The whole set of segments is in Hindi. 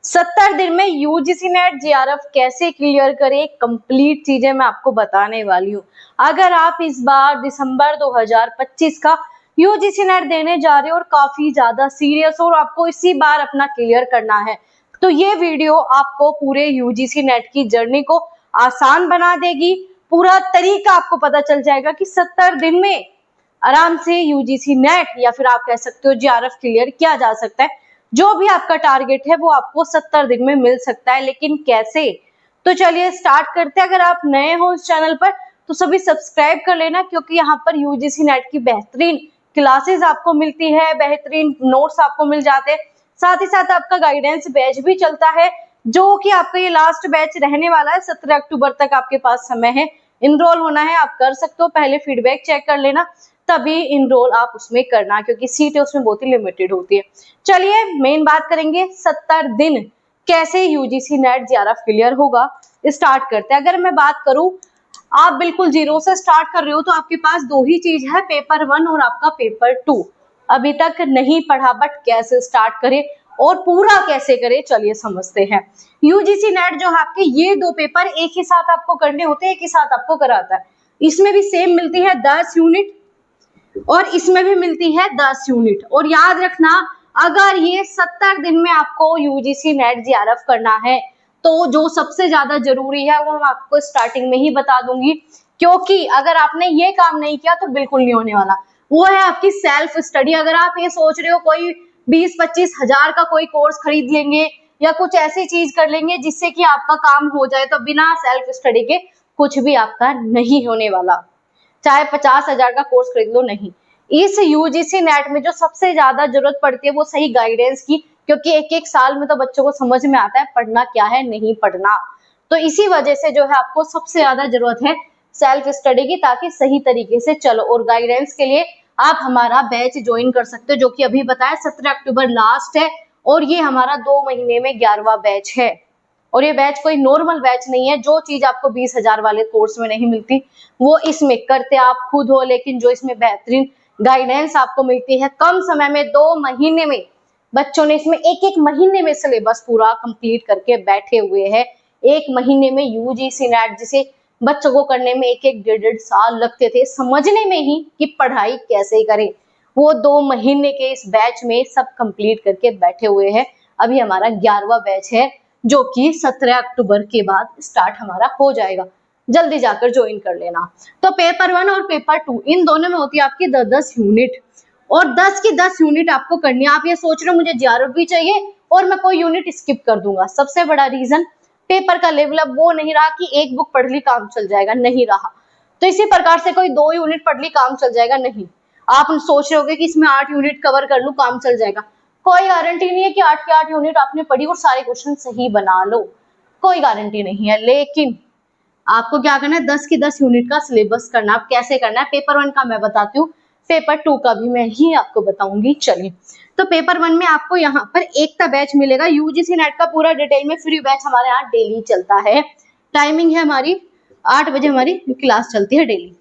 70 दिन में यूजीसी नेट जेआरएफ कैसे क्लियर करें, कंप्लीट चीजें मैं आपको बताने वाली हूँ। अगर आप इस बार दिसंबर 2025 का यूजीसी नेट देने जा रहे हो और काफी ज्यादा सीरियस हो और आपको इसी बार अपना क्लियर करना है, तो ये वीडियो आपको पूरे यूजीसी नेट की जर्नी को आसान बना देगी। पूरा तरीका आपको पता चल जाएगा कि 70 दिन में आराम से यूजीसी नेट या फिर आप कह सकते हो जेआरएफ क्लियर किया जा सकता है। जो भी आपका टारगेट है वो आपको 70 दिन में मिल सकता है, लेकिन कैसे? तो चलिए स्टार्ट करते हैं। अगर आप नए हो इस चैनल पर तो सभी सब्सक्राइब कर लेना, क्योंकि यहाँ पर यूजीसी नेट की बेहतरीन क्लासेस आपको मिलती है, बेहतरीन नोट्स आपको मिल जाते हैं। साथ ही साथ आपका गाइडेंस बैच भी चलता है, जो कि आपका ये लास्ट बैच रहने वाला है। 17 अक्टूबर तक आपके पास समय है, इनरोल होना है, आप कर सकते हो। पहले फीडबैक चेक कर लेना, तभी इनरोल आप उसमें करना, क्योंकि सीटें उसमें बहुत ही लिमिटेड होती है। चलिए मेन बात करेंगे 70 दिन कैसे यूजीसी नेट जेआरएफ क्लियर होगा, स्टार्ट करते हैं। अगर मैं बात करूं, आप बिल्कुल जीरो से स्टार्ट कर रहे हो तो आपके पास दो ही चीज है, पेपर 1 और आपका पेपर 2। अभी तक नहीं पढ़ा, बट कैसे स्टार्ट करें और पूरा कैसे करें, चलिए समझते हैं। यूजीसी नेट जो है आपके, ये दो पेपर एक ही साथ आपको करने होते हैं, एक ही साथ आपको कराता है। इसमें भी सेम मिलती है 10 यूनिट और इसमें भी मिलती है 10 यूनिट। और याद रखना, अगर ये 70 दिन में आपको यूजीसी नेट जेआरएफ करना है तो जो सबसे ज्यादा जरूरी है वो मैं आपको स्टार्टिंग में ही बता दूंगी, क्योंकि अगर आपने ये काम नहीं किया तो बिल्कुल नहीं होने वाला। वो है आपकी सेल्फ स्टडी। अगर आप ये सोच रहे हो कोई 20-25 हजार का कोई कोर्स खरीद लेंगे या कुछ ऐसी चीज कर लेंगे जिससे कि आपका काम हो जाए, तो बिना सेल्फ स्टडी के कुछ भी आपका नहीं होने वाला। चाहे 50 हजार का कोर्स खरीद लो, नहीं। इस यूजीसी नेट में जो सबसे ज्यादा जरूरत पड़ती है वो सही गाइडेंस की, क्योंकि एक एक साल में तो बच्चों को समझ में आता है पढ़ना क्या है, नहीं पढ़ना। तो इसी वजह से जो है आपको सबसे ज्यादा जरूरत है सेल्फ स्टडी की, ताकि सही तरीके से चलो। और गाइडेंस के लिए आप हमारा बैच ज्वाइन कर सकते हो, जो कि अभी बताया 17 अक्टूबर लास्ट है, और ये हमारा 2 महीने में 11वां बैच है। और ये बैच कोई नॉर्मल बैच नहीं है। जो चीज आपको 20 हजार वाले कोर्स में नहीं मिलती वो इसमें करते आप खुद हो, लेकिन जो इसमें बेहतरीन गाइडेंस आपको मिलती है कम समय में, 2 महीने में। बच्चों ने इसमें एक महीने में सिलेबस पूरा कंप्लीट करके बैठे हुए हैं। 1 महीने में यूजीसी नेट, जिसे बच्चों को करने में 1-1 डेढ़ साल लगते थे समझने में ही कि पढ़ाई कैसे करें, वो 2 महीने के इस बैच में सब कंप्लीट करके बैठे हुए हैं। अभी हमारा 11वां बैच है, जो कि 17 अक्टूबर के बाद स्टार्ट हमारा हो जाएगा। जल्दी जाकर ज्वाइन कर लेना। तो पेपर 1 और पेपर 2 इन दोनों में होती है आपकी 10-10 यूनिट, और 10 की 10 यूनिट आपको करनी है। आप ये सोच रहे हो मुझे जेआरएफ भी चाहिए और मैं कोई यूनिट स्किप कर दूंगा। सबसे बड़ा रीजन, पेपर का लेवल अब वो नहीं रहा कि एक बुक पढ़ ली काम चल जाएगा, नहीं रहा। तो इसी प्रकार से कोई 2 यूनिट पढ़ ली काम चल जाएगा, नहीं। आप सोच रहे होगे कि इसमें 8 यूनिट कवर कर लूं काम चल जाएगा। कोई गारंटी नहीं है कि 8 के 8 यूनिट आपने पढ़ी और सारे क्वेश्चन सही बना लो, कोई गारंटी नहीं है। लेकिन आपको क्या करना है, 10 की 10 यूनिट का सिलेबस करना। आप कैसे करना है, पेपर 1 का मैं बताती हूँ, पेपर 2 का भी मैं ही आपको बताऊंगी। चलिए, तो पेपर 1 में आपको यहाँ पर एकता बैच मिलेगा। यूजीसी नेट का पूरा डिटेल में फ्री बैच हमारे यहाँ डेली चलता है। टाइमिंग है हमारी 8 बजे, हमारी क्लास चलती है डेली।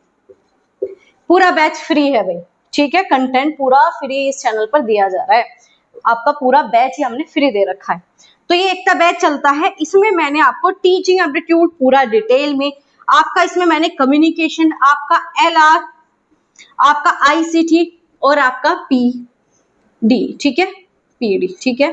पूरा बैच फ्री है भाई, ठीक है। कंटेंट पूरा फ्री इस चैनल पर दिया जा रहा है। आपका पूरा बैच ही हमने फ्री दे रखा है। तो ये एकता बैच चलता है। इसमें मैंने आपको टीचिंग एप्टीट्यूड पूरा डिटेल में, आपका इसमें मैंने कम्युनिकेशन, आपका एलआर, आपका आईसीटी और आपका पीडी, ठीक है, पीडी, ठीक है।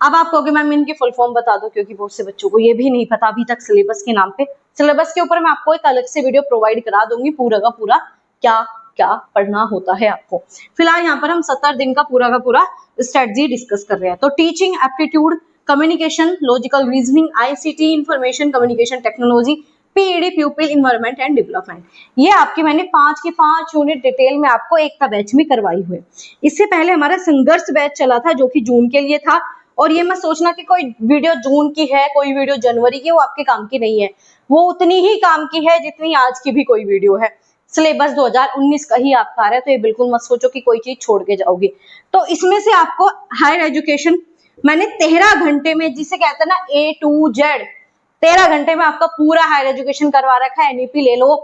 अब आप कहोगे मैम इनकी फुल फॉर्म बता दो, क्योंकि बहुत से बच्चों को ये भी नहीं पता अभी तक सिलेबस के नाम पे। सिलेबस के ऊपर मैं आपको एक अलग से वीडियो प्रोवाइड करा दूंगी, पूरा का पूरा क्या क्या पढ़ना होता है आपको। फिलहाल यहाँ पर हम 70 दिन का पूरा स्ट्रेटजी डिस्कस कर रहे हैं। तो teaching aptitude, communication, logical reasoning, ICT, information communication technology, PED प्यूपिल environment and development, ये आपकी मैंने 5 की 5 यूनिट डिटेल में आपको एकता बैच में करवाई हुई। इससे पहले हमारा संघर्ष बैच चला था, जो कि जून के लिए था। और ये मत सोचना कि कोई वीडियो जून की है, कोई वीडियो जनवरी की, वो आपके काम की नहीं है। वो उतनी ही काम की है जितनी आज की भी कोई वीडियो है। सिलेबस 2019 का ही आपका आ रहा है, तो ये बिल्कुल मत सोचो कि कोई चीज छोड़ के जाओगे। तो इसमें से आपको हायर एजुकेशन मैंने 13 घंटे में, जिसे कहते हैं ना A to Z, 13 घंटे में आपका पूरा हायर एजुकेशन करवा रखा है। एनईपी ले लो,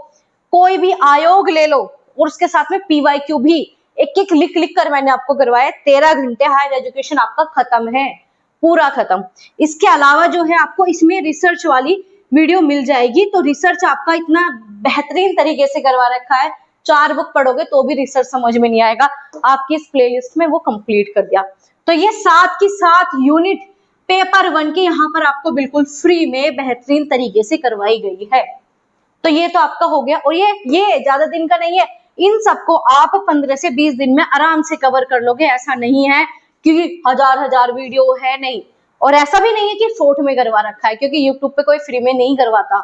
कोई भी आयोग ले लो, और उसके साथ में पीवाईक्यू भी एक एक लिख लिख कर मैंने आपको करवाया। 13 घंटे हायर एजुकेशन आपका खत्म है, पूरा खत्म। इसके अलावा जो है आपको इसमें रिसर्च वाली वीडियो मिल जाएगी। तो रिसर्च आपका इतना बेहतरीन तरीके से करवा रखा है, 4 बुक पढ़ोगे तो भी रिसर्च समझ में नहीं आएगा, आपकी इस प्लेलिस्ट में वो कंप्लीट कर दिया। तो ये 7 की 7 यूनिट पेपर 1 की यहाँ पर आपको बिल्कुल फ्री में बेहतरीन तरीके से करवाई गई है। तो ये तो आपका हो गया। और ये ज्यादा दिन का नहीं है, इन सबको आप 15 से 20 दिन में आराम से कवर कर लोगे। ऐसा नहीं है कि हजार वीडियो है, नहीं। और ऐसा भी नहीं है कि शॉर्ट में करवा रखा है, क्योंकि यूट्यूब पे कोई फ्री में नहीं करवाता,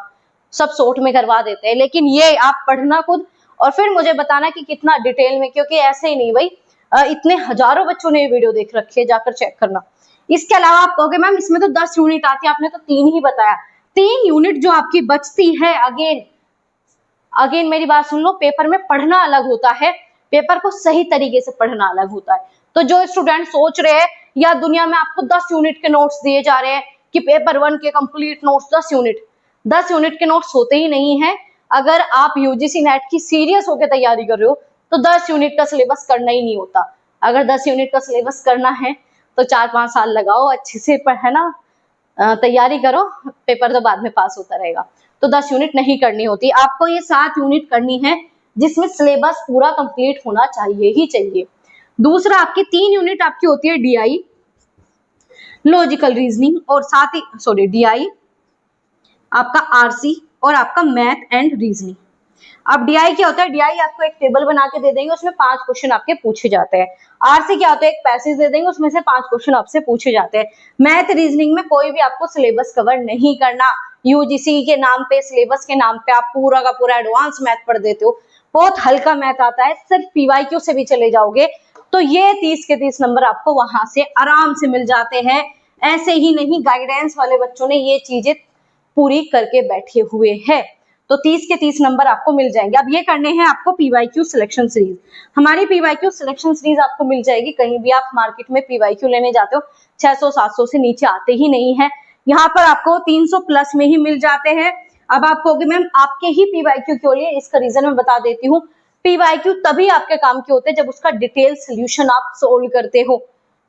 सब शॉर्ट में करवा देते हैं। लेकिन ये आप पढ़ना खुद और फिर मुझे बताना कि कितना डिटेल में, क्योंकि ऐसे ही नहीं भाई, इतने हजारों बच्चों ने ये वीडियो देख रखी है, जाकर चेक करना। इसके अलावा आप कहोगे मैम इसमें तो 10 यूनिट आती है, आपने तो 3 ही बताया। 3 यूनिट जो आपकी बचती है, अगेन मेरी बात सुन लो, पेपर में पढ़ना अलग होता है, पेपर को सही तरीके से पढ़ना अलग होता है। तो जो स्टूडेंट सोच रहे हैं या दुनिया में आपको 10 यूनिट के नोट्स दिए जा रहे हैं कि पेपर 1 के कंप्लीट नोट्स 10 यूनिट के नोट्स होते ही नहीं है। अगर आप यूजीसी नेट की सीरियस होकर तैयारी कर रहे हो तो 10 यूनिट का सिलेबस करना ही नहीं होता। अगर 10 यूनिट का सिलेबस करना है तो 4-5 साल लगाओ, अच्छे से है ना, तैयारी करो, पेपर तो बाद में पास होता रहेगा। तो 10 यूनिट नहीं करनी होती, आपको ये 7 यूनिट करनी है, जिसमें सिलेबस पूरा कंप्लीट होना चाहिए ही चाहिए। दूसरा आपकी 3 यूनिट आपकी होती है डीआई, लॉजिकल रीजनिंग, और साथ ही डीआई आपका आरसी और आपका मैथ एंड रीजनिंग। अब डीआई क्या होता है, डीआई आपको एक टेबल बना के दे देंगे, उसमें 5 क्वेश्चन आपके पूछे जाते हैं। आरसी क्या होता है, एक पैसेज दे देंगे, उसमें से 5 क्वेश्चन आपसे पूछे जाते हैं। मैथ रीजनिंग में कोई भी आपको सिलेबस कवर नहीं करना, यूजीसी के नाम पे, सिलेबस के नाम पे आप पूरा का पूरा एडवांस मैथ पढ़ देते हो, बहुत हल्का मैथ आता है, सिर्फ पीवाईक्यू से भी चले जाओगे तो ये 30 के 30 नंबर आपको वहां से आराम से मिल जाते हैं। ऐसे ही नहीं, गाइडेंस वाले बच्चों ने ये चीजें पूरी करके बैठे हुए हैं, तो 30 के 30 नंबर आपको मिल जाएंगे। अब ये करने हैं आपको पीवाईक्यू सिलेक्शन सीरीज। हमारी पीवाईक्यू सिलेक्शन सीरीज आपको मिल जाएगी, कहीं भी आप मार्केट में पीवाईक्यू लेने जाते हो 600-700 से नीचे आते ही नहीं है, यहाँ पर आपको 300 प्लस में ही मिल जाते हैं। अब आप कहोगे मैम आपके ही पीवाईक्यू क्यों लिए, इसका रीजन मैं बता देती हूँ। पीवाईक्यू तभी आपके काम के होते हैं जब उसका डिटेल सोल्यूशन आप सोल्व करते हो।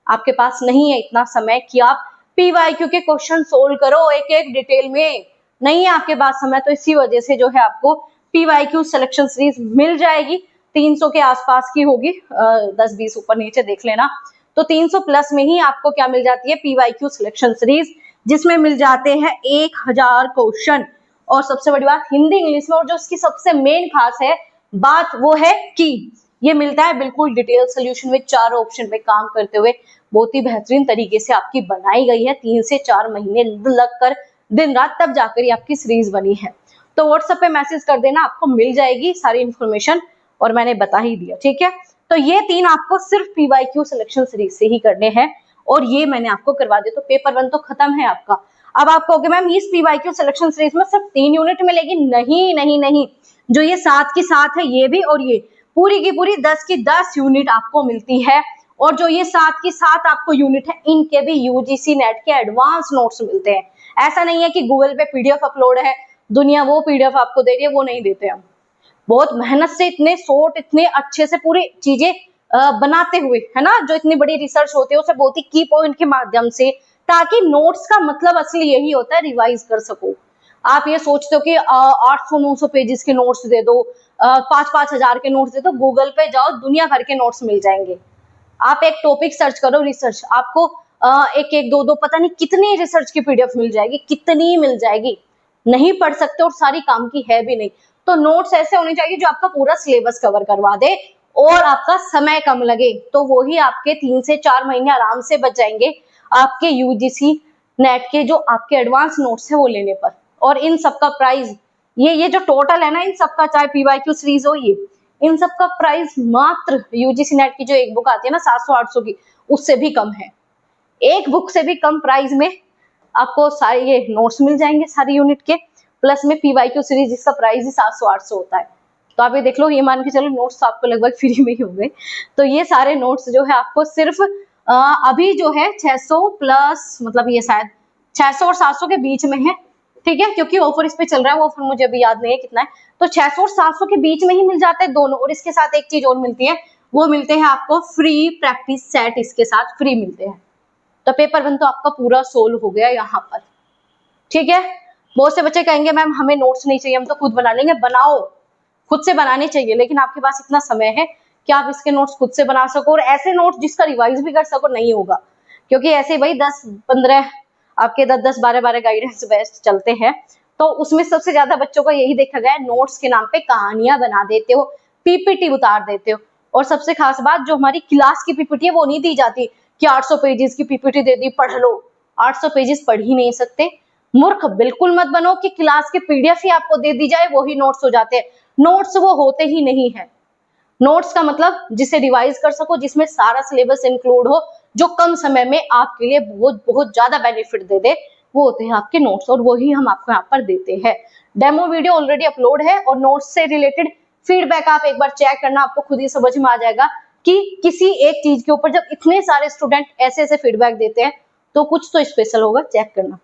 आपके पास नहीं है इतना समय कि आप पीवाईक्यू के क्वेश्चन सोल्व करो एक एक डिटेल में, नहीं है आपके पास समय, तो इसी वजह से जो है आपको पीवाईक्यू सिलेक्शन सीरीज मिल जाएगी। 300 के आसपास की होगी, 10-20 ऊपर नीचे देख लेना। तो 300 प्लस में ही आपको क्या मिल जाती है, पीवाईक्यू सिलेक्शन सीरीज, जिसमें मिल जाते हैं 1000 क्वेश्चन, और सबसे बड़ी बात हिंदी इंग्लिश में। और जो इसकी सबसे मेन खास है बात वो है कि ये मिलता है बिल्कुल डिटेल सोल्यूशन में, 4 ऑप्शन पे काम करते हुए, बहुत ही बेहतरीन तरीके से आपकी बनाई गई है। 3 से 4 महीने लगकर दिन रात तब जाकर ये आपकी सीरीज बनी है। तो व्हाट्सएप पे मैसेज कर देना, आपको मिल जाएगी सारी इंफॉर्मेशन, और मैंने बता ही दिया, ठीक है। तो ये 3 आपको सिर्फ पीवाईक्यू सिलेक्शन सीरीज से ही करने हैं, और ये मैंने आपको करवा दिया, तो पेपर 1 तो खत्म है आपका। अब आप कहोगे मैम इस पीवाईक्यू सिलेक्शन सीरीज में सिर्फ 3 यूनिट मिलेगी, नहीं नहीं नहीं, जो ये 7 की 7 है, ये भी और ये पूरी की पूरी 10 की 10 यूनिट आपको मिलती है। और जो ये 7 की 7 आपको यूनिट है, इनके भी यूजीसी नेट के एडवांस नोट्स मिलते हैं। ऐसा नहीं है कि गूगल पे पीडीएफ अपलोड है, दुनिया वो पीडीएफ आपको दे रही है, वो नहीं देते हम। बहुत मेहनत से इतने शॉर्ट, इतने अच्छे से पूरी चीजें बनाते हुए, है ना, जो इतनी बड़ी रिसर्च होती है उसे बहुत ही की पॉइंट के माध्यम से, ताकि नोट्स का मतलब असली यही होता है रिवाइज कर सको। आप ये सोचते हो कि 800-900 पेजेस के नोट्स दे दो, 5-5 हजार के नोट्स दे दो, गूगल पे जाओ दुनिया भर के नोट्स मिल जाएंगे। आप एक टॉपिक सर्च करो रिसर्च, आपको एक 2 पता नहीं कितनी रिसर्च की पीडीएफ मिल जाएगी, कितनी मिल जाएगी, नहीं पढ़ सकते और सारी काम की है भी नहीं। तो नोट्स ऐसे होने चाहिए जो आपका पूरा सिलेबस कवर करवा दे और आपका समय कम लगे, तो वो ही आपके 3 से 4 महीने आराम से बच जाएंगे आपके यूजीसी नेट के जो आपके एडवांस नोट्स है वो लेने पर। और इन सबका प्राइस ये जो टोटल है ना, इन सबका, चाहे पीवाईक्यू सीरीज हो, ये इन सबका प्राइस मात्र यूजीसी नेट की जो एक बुक आती है ना 700-800 की, उससे भी कम है। एक बुक से भी कम प्राइस में आपको सारे ये नोट्स मिल जाएंगे सारी यूनिट के, प्लस में पीवाईक्यू सीरीज जिसका प्राइस ही 700-800 होता है। तो आप ये देख लो, ये मान के चलो नोट्स तो आपको लगभग फ्री में ही हो गए। तो ये सारे नोट्स जो है आपको सिर्फ अभी जो है 600 प्लस, मतलब ये शायद 600 और 700 के बीच में है, ठीक है, क्योंकि ऑफर इस पे चल रहा है, वो ऑफर मुझे अभी याद नहीं है कितना है। तो 600 और 700 के बीच में ही मिल जाता है दोनों, और इसके साथ एक चीज और मिलती है, वो मिलते हैं आपको फ्री प्रैक्टिस सेट, इसके साथ फ्री मिलते हैं। तो पेपर 1 तो आपका पूरा सोल्व हो गया यहाँ पर, ठीक है। बहुत से बच्चे कहेंगे मैम हमें नोट्स नहीं चाहिए, हम तो खुद बना लेंगे। बनाओ, खुद से बनाने चाहिए, लेकिन आपके पास इतना समय है कि आप इसके नोट्स खुद से बना सको, और ऐसे नोट्स जिसका रिवाइज भी कर सको नहीं होगा, क्योंकि ऐसे भाई 10-15 आपके 10-10 12-12 गाइडेंस बेस्ट चलते हैं, तो उसमें सबसे ज्यादा बच्चों का यही देखा गया है, नोट्स के नाम पे कहानियां बना देते हो, पीपीटी उतार देते हो। और सबसे खास बात, जो हमारी क्लास की पीपीटी है वो नहीं दी जाती कि 800 पेजेस की पीपीटी दे दी, पढ़ लो। 800 पेजेस पढ़ ही नहीं सकते, मूर्ख बिल्कुल मत बनो कि क्लास के पीडीएफ ही आपको दे दी जाए वही नोट्स हो जाते हैं। नोट्स वो होते ही नहीं है। नोट्स का मतलब जिसे रिवाइज कर सको, जिसमें सारा सिलेबस इंक्लूड हो, जो कम समय में आपके लिए बहुत बहुत ज्यादा बेनिफिट दे दे, वो होते हैं आपके नोट्स, और वही हम आपको यहाँ पर देते हैं। डेमो वीडियो ऑलरेडी अपलोड है, और नोट्स से रिलेटेड फीडबैक आप एक बार चेक करना, आपको खुद ही समझ में आ जाएगा कि किसी एक चीज के ऊपर जब इतने सारे स्टूडेंट ऐसे ऐसे फीडबैक देते हैं तो कुछ तो स्पेशल होगा, चेक करना।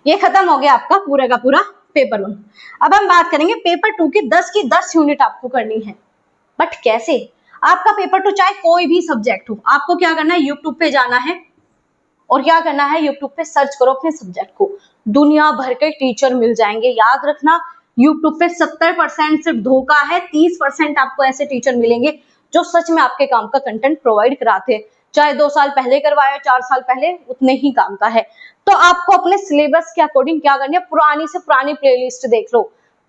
ये खत्म हो गया आपका पूरा का पूरा पेपर 1। अब हम बात करेंगे पेपर 2 की 10 यूनिट आपको करनी है, बट कैसे? आपका पेपर 2 चाहे कोई भी सब्जेक्ट हो, आपको क्या करना है, यूट्यूब पे जाना है, और क्या करना है, यूट्यूब पे सर्च करो अपने सब्जेक्ट को, दुनिया भर के टीचर मिल जाएंगे। याद रखना, यूट्यूब पे 70% सिर्फ धोखा है, 30% आपको ऐसे टीचर मिलेंगे जो सच में आपके काम का कंटेंट प्रोवाइड कराते हैं। चाहे 2 साल पहले करवाया, 4 साल पहले, उतने ही काम का है। तो आपको अपने सिलेबस के अकॉर्डिंग क्या करनी है, पुरानी से पुरानी प्लेलिस्ट देख लो,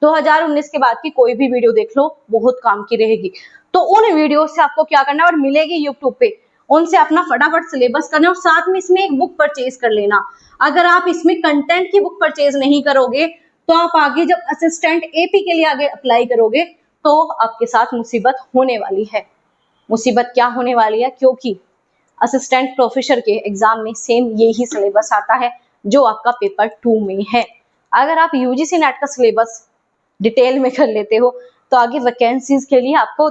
2019 के बाद की कोई भी वीडियो देख लो, बहुत काम की रहेगी। तो उन वीडियो से आपको क्या करना है, और मिलेगी यूट्यूब पे, उनसे अपना फटाफट सिलेबस करना, और साथ में इसमें एक बुक परचेज कर लेना। अगर आप इसमें कंटेंट की बुक परचेज नहीं करोगे तो आप आगे जब असिस्टेंट एपी के लिए आगे अप्लाई करोगे तो आपके साथ मुसीबत होने वाली है। मुसीबत क्या होने वाली है, क्योंकि असिस्टेंट प्रोफेसर के एग्जाम में सेम यही सिलेबस आता है जो आपका पेपर 2 में है। अगर आप यूजीसी नेट का सिलेबस डिटेल में कर लेते हो तो आगे वैकेंसीज के लिए आपको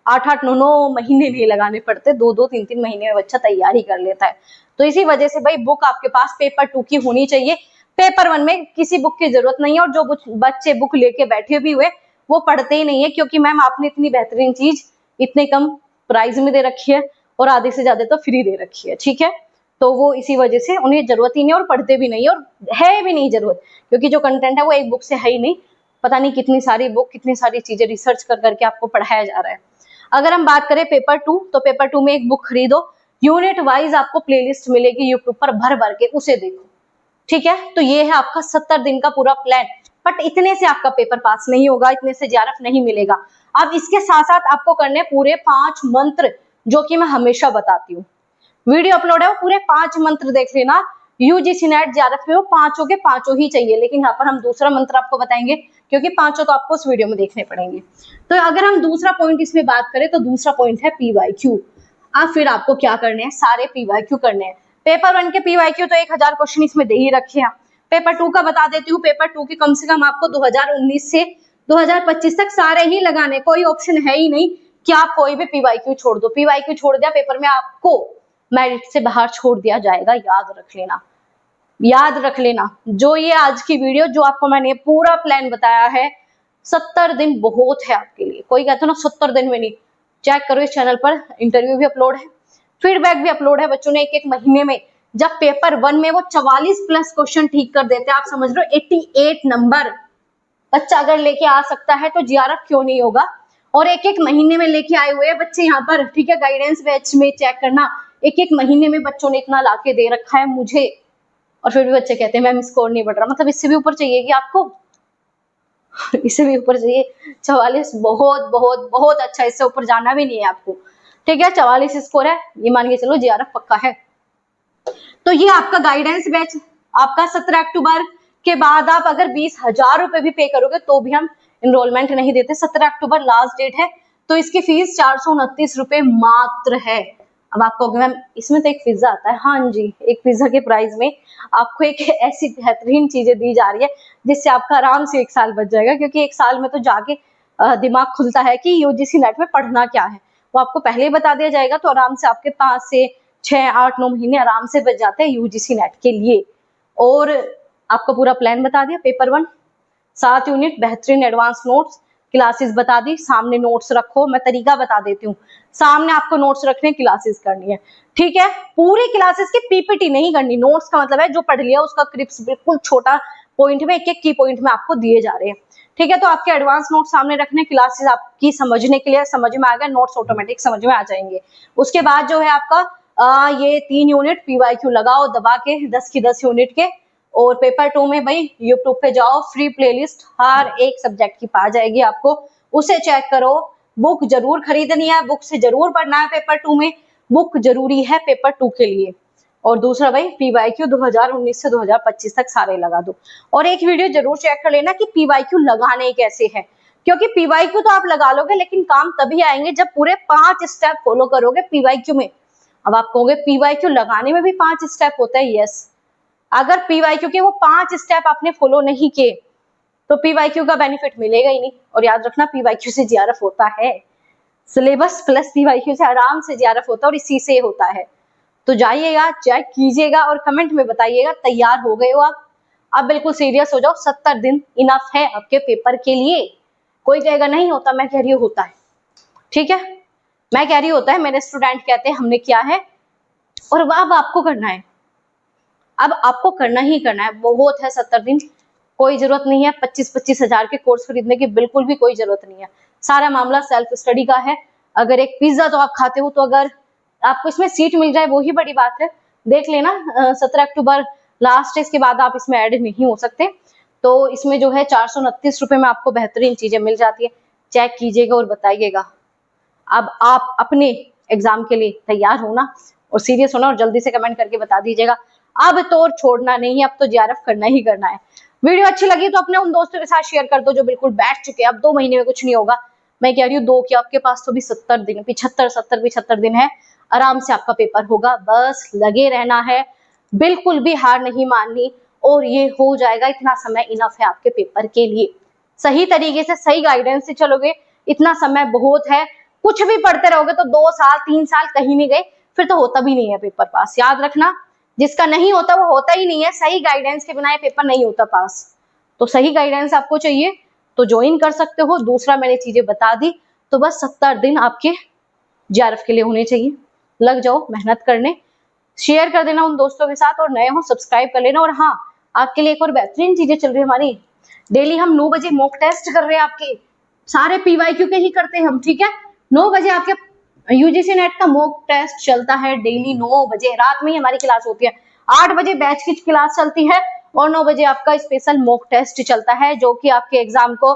8-8 9-9 महीने नहीं लगाने पड़ते, 2-2 3-3 महीने में बच्चा तैयारी कर लेता है। तो इसी वजह से भाई बुक आपके पास पेपर 2 की होनी चाहिए। पेपर 1 में किसी बुक की जरूरत नहीं है, और जो बच्चे बुक लेके बैठे भी हुए वो पढ़ते ही नहीं है, क्योंकि मैम आपने इतनी बेहतरीन चीज इतने कम प्राइस में दे रखी है, और आधे से ज्यादा तो फ्री दे रखी है, ठीक है। तो वो इसी वजह से उन्हें जरूरत ही नहीं, और पढ़ते भी नहीं, और है भी नहीं जरूरत, क्योंकि जो कंटेंट है वो एक बुक से है ही नहीं, पता नहीं कितनी सारी बुक, कितनी सारी चीजें रिसर्च कर करके आपको पढ़ाया जा रहा है। अगर हम बात करें पेपर 2, तो पेपर 2 में एक बुक खरीदो, यूनिट वाइज आपको प्लेलिस्ट मिलेगी यूट्यूब पर, भर भर के उसे देखो, ठीक है। तो ये है आपका 70 दिन का पूरा प्लान। बट इतने से आपका पेपर पास नहीं होगा, इतने से जेआरएफ नहीं मिलेगा। अब इसके साथ साथ आपको करने पूरे 5 मंत्र, जो कि मैं हमेशा बताती हूँ। वीडियो अपलोड है, वो पूरे 5 मंत्र देख लेना। यूजीसी नेट जेआरएफ में वो पांचों के पांचों ही चाहिए, लेकिन यहाँ पर हम दूसरा मंत्र आपको बताएंगे, क्योंकि पांचों तो आपको उस वीडियो में देखने पड़ेंगे। तो अगर हम दूसरा पॉइंट इसमें बात करें तो दूसरा पॉइंट है पीवाईक्यू। अब फिर आपको क्या करने हैं, सारे पीवाईक्यू करने हैं। पेपर 1 के पीवाईक्यू तो 1000 क्वेश्चन इसमें दे ही रखे हैं। पेपर 2 का बता देती हूँ, पेपर 2 के कम से कम आपको 2019 से 2025 तक सारे ही लगाने, कोई ऑप्शन है ही नहीं कि आप कोई भी पीवाईक्यू छोड़ दो। पीवाईक्यू छोड़ दिया पेपर में, आपको मेरिट से बाहर छोड़ दिया जाएगा, याद रख लेना। याद रख लेना, जो ये आज की वीडियो, जो आपको मैंने पूरा प्लान बताया है, 70 दिन बहुत है आपके लिए। कोई कहता है ना 70 दिन में नहीं, चेक करो इस चैनल पर इंटरव्यू भी अपलोड है, फीडबैक भी अपलोड है। बच्चों ने एक महीने में, जब पेपर 1 में वो 44 प्लस क्वेश्चन ठीक कर देते हैं, आप समझ लो 88 नंबर बच्चा अगर लेके आ सकता है तो जीआरएफ क्यों नहीं होगा। और एक महीने में लेके आए हुए बच्चे यहाँ पर, ठीक है। गाइडेंस बैच में चेक करना, एक महीने में बच्चों ने इतना लाके दे रखा है मुझे, और फिर भी बच्चे कहते हैं मैम स्कोर नहीं बढ़ रहा। मतलब इससे भी ऊपर चाहिए कि आपको इससे भी ऊपर चाहिए। 44 बहुत बहुत बहुत अच्छा, इससे ऊपर जाना भी नहीं है आपको, ठीक है। 44 स्कोर है, ये मान के चलो जीआरएफ पक्का है। तो ये आपका गाइडेंस बैच आपका 17 अक्टूबर के बाद आप अगर 20,000 रुपए भी पे करोगे तो भी हम इनरोलमेंट नहीं देते। 17 अक्टूबर लास्ट डेट है, तो इसकी फीस 429 रुपए मात्र है। अब आपको मैम इसमें तो एक पिज्जा आता है, हाँ जी, एक पिज्जा के प्राइस में आपको एक ऐसी बेहतरीन चीजें दी जा रही है जिससे आपका आराम से 1 साल बच जाएगा। क्योंकि 1 साल में तो जाके दिमाग खुलता है कि यूजीसी नेट में पढ़ना क्या है, वो आपको पहले ही बता दिया जाएगा। तो आराम से आपके 5 से 6, 8, 9 महीने आराम से बच जाते हैं यूजीसी नेट के लिए। और आपको पूरा प्लान बता दिया। पेपर 1 7 यूनिट, बेहतरीन एडवांस नोट्स, क्लासेस बता दी, सामने नोट्स रखो। मैं तरीका बता देती हूँ, सामने आपको नोट्स रखने, क्लासेस करनी है, ठीक है। पूरी क्लासेस की पीपीटी नहीं करनी। नोट्स का मतलब है जो पढ़ लिया उसका क्लिप्स बिल्कुल छोटा पॉइंट में, एक एक की पॉइंट में आपको दिए जा रहे हैं, ठीक है। तो आपके एडवांस नोट्स सामने रखने, क्लासेस आपकी समझने के लिए, समझ में आ गया, नोट्स ऑटोमेटिक समझ में आ जाएंगे। उसके बाद जो है आपका ये 3 यूनिट पीवाईक्यू लगाओ दबा के, 10 की 10 यूनिट के। और पेपर 2 में भाई यूट्यूब पे जाओ, फ्री प्लेलिस्ट हर एक सब्जेक्ट की पा जाएगी आपको, उसे चेक करो। बुक जरूर खरीदनी है, बुक से जरूर पढ़ना है। पेपर 2 में बुक जरूरी है पेपर 2 के लिए। और दूसरा भाई पीवाईक्यू 2019 से 2025 तक सारे लगा दो। और एक वीडियो जरूर चेक कर लेना कि पीवाईक्यू लगाने कैसे हैं, क्योंकि पीवाईक्यू तो आप लगा लोगे लेकिन काम तभी आएंगे जब पूरे 5 स्टेप फॉलो करोगे पीवाईक्यू में। अब आप कहोगे पीवाईक्यू लगाने में भी 5 स्टेप होता है, यस। अगर पीवाईक्यू के वो 5 स्टेप आपने फॉलो नहीं किए तो पीवाईक्यू का बेनिफिट मिलेगा ही नहीं। और याद रखना पीवाईक्यू से जीआरएफ होता है, सिलेबस प्लस पीवाईक्यू से आराम से जीआरएफ होता है, और इसी से होता है। तो जाइएगा, चेक कीजिएगा और कमेंट में बताइएगा तैयार हो गए हो आप। अब बिल्कुल सीरियस हो जाओ, 70 दिन इनफ है आपके पेपर के लिए। कोई कहेगा नहीं होता, मैं कह रही हूँ होता है, ठीक है। मैं कह रही होता है, मेरे स्टूडेंट कहते हैं हमने किया है, और अब आपको करना है। अब आपको करना ही करना है, बहुत है 70 दिन। कोई जरूरत नहीं है 25-25 हजार के कोर्स खरीदने की, बिल्कुल भी कोई जरूरत नहीं है। सारा मामला सेल्फ स्टडी का है। अगर एक पिज्जा तो आप खाते हो, तो अगर आपको इसमें सीट मिल जाए वो ही बड़ी बात है। देख लेना 17 अक्टूबर लास्ट है, इसके बाद आप इसमें ऐड नहीं हो सकते। तो इसमें जो है 429 रुपए में आपको बेहतरीन चीजें मिल जाती है। चेक कीजिएगा और बताइएगा। अब आप अपने एग्जाम के लिए तैयार होना और सीरियस होना, और जल्दी से कमेंट करके बता दीजिएगा। अब तो छोड़ना नहीं, अब तो जीआरएफ करना ही करना है। वीडियो अच्छी लगी तो अपने उन दोस्तों के साथ शेयर कर दो जो बिल्कुल बैठ चुके हैं। अब 2 महीने में कुछ नहीं होगा, मैं कह रही हूँ 2 की, आपके पास तो भी 70 दिन, 75 दिन है, आराम से आपका पेपर होगा। बस लगे रहना है, बिल्कुल भी हार नहीं माननी, और ये हो जाएगा। इतना समय इनफ है आपके पेपर के लिए। सही तरीके से सही गाइडेंस से चलोगे, इतना समय बहुत है। कुछ भी पढ़ते रहोगे तो 2 साल 3 साल कहीं नहीं गए, फिर तो होता भी नहीं है पेपर पास। याद रखना, जिसका नहीं होता वो होता ही नहीं है। सही गाइडेंस के बिना ये पेपर नहीं होता पास। तो सही गाइडेंस आपको चाहिए तो ज्वाइन कर सकते हो। दूसरा मैंने चीजें बता दी, तो बस 70 दिन आपके जीआरएफ के लिए होने चाहिए। लग जाओ मेहनत करने, शेयर कर देना उन दोस्तों के साथ, और नए हो सब्सक्राइब कर लेना। और हाँ, आपके लिए एक और बेहतरीन चीजें चल रही है हमारी। डेली हम 9 बजे मॉक टेस्ट कर रहे हैं, आपके सारे पीवाईक्यू के ही करते हैं हम, ठीक है। 9 बजे आपके यूजीसी नेट का मॉक टेस्ट चलता है डेली 9 बजे, रात में ही हमारी क्लास होती है। 8 बजे बैच की क्लास चलती है, और 9 बजे आपका स्पेशल मॉक टेस्ट चलता है, जो कि आपके एग्जाम को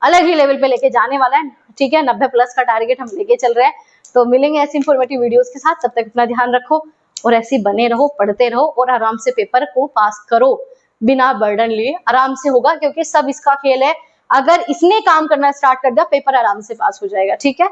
अलग ही लेवल पे लेके जाने वाला है, ठीक है। 90+ का टारगेट हम लेके चल रहे हैं। तो मिलेंगे ऐसी इंफॉर्मेटिव वीडियोस के साथ, तब तक अपना ध्यान रखो और ऐसे बने रहो, पढ़ते रहो, और आराम से पेपर को पास करो बिना बर्डन लिए। आराम से होगा, क्योंकि सब इसका खेल है। अगर इसने काम करना स्टार्ट कर दिया, पेपर आराम से पास हो जाएगा, ठीक है।